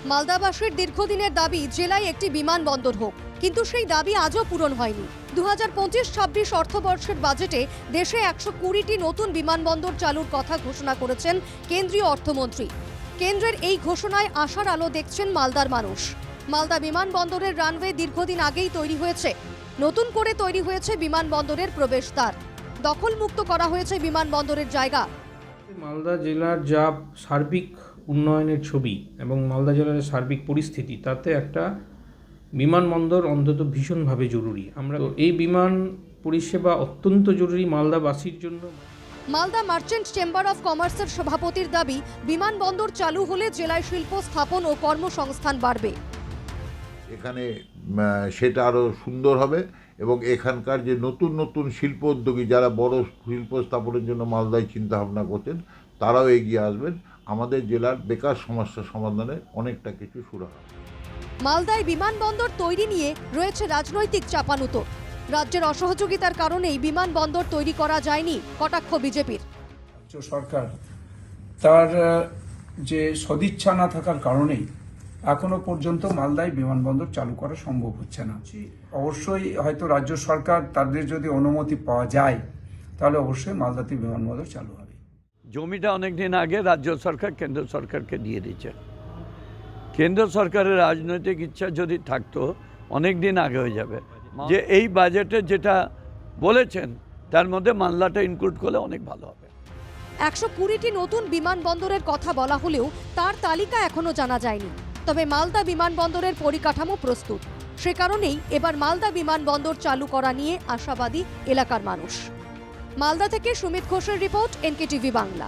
মালদাবাসীর দীর্ঘদিনের দাবি জেলায় একটি বিমানবন্দর হোক, কিন্তু সেই দাবি আজও পূরণ হয়নি। 2025-26 অর্থবর্ষের বাজেটে দেশে 120টি নতুন বিমানবন্দর চালুর কথা ঘোষণা করেছেন কেন্দ্রীয় অর্থমন্ত্রী। কেন্দ্রের এই ঘোষণায় আশার আলো দেখছেন মালদার মানুষ। মালদা বিমানবন্দরের রানওয়ে দীর্ঘদিন আগেই তৈরি হয়েছে। নতুন করে তৈরি হয়েছে বিমানবন্দরের প্রবেশদ্বার। দখলমুক্ত করা হয়েছে বিমানবন্দরের জায়গা। মালদা জেলার যা সার্বিক উন্নয়নের ছবি এবং মালদা জেলার সার্বিক পরিস্থিতি, তাতে একটা বিমানবন্দর অন্তত ভীষণভাবে জরুরি। আমরা এই বিমান পরিষেবা অত্যন্ত জরুরি মালদাবাসীর জন্য। মালদা মার্চেন্ট চেম্বার অফ কমার্সের সভাপতির দাবি, বিমানবন্দর চালু হলে জেলায় শিল্প স্থাপন ও কর্মসংস্থান বাড়বে। এখানে সেটা আরও সুন্দর হবে এবং এখানকার যে নতুন নতুন শিল্প উদ্যোগী যারা বড় শিল্প স্থাপনের জন্য মালদায় চিন্তা ভাবনা করছেন, তারাও এগিয়ে আসবেন। আমাদের জেলার বেকার সমস্যা সমাধানে অনেকটা কিছু শুরু হবে। মালদায় বিমানবন্দর তৈরি নিয়ে রয়েছে রাজনৈতিক চাপানুতোর। রাজ্যের অসহযোগিতার কারণেই বিমানবন্দর তৈরি করা যায়নি, কটাক্ষ বিজেপির। রাজ্য সরকার তার যে সদিচ্ছা না থাকার কারণেই এখনো পর্যন্ত মালদায় বিমানবন্দর চালু করা সম্ভব হচ্ছে না। অবশ্যই হয়তো রাজ্য সরকার তাদের যদি অনুমতি পাওয়া যায়, তাহলে অবশ্যই মালদাতে বিমানবন্দর চালু হবে। জমিটা অনেকদিন আগে রাজ্য সরকার কেন্দ্র সরকারকে দিয়ে দিচ্ছে। কেন্দ্র সরকারের রাজনৈতিক ইচ্ছা যদি থাকতো অনেক দিন আগে হয়ে যাবে। যে এই বাজেটে যেটা বলেছেন তার মধ্যে মালদাটা ইনক্লুড করলে অনেক ভালো হবে। 120টি নতুন বিমানবন্দরের কথা বলা হলেও তার তালিকা এখনো জানা যায়নি। তবে মালদা বিমানবন্দরের পরিকাঠামো প্রস্তুত। সে কারণেই এবার মালদা বিমানবন্দর চালু করা নিয়ে আশাবাদী এলাকার মানুষ। মালদা থেকে সুমিত ঘোষের রিপোর্ট, NKTV বাংলা।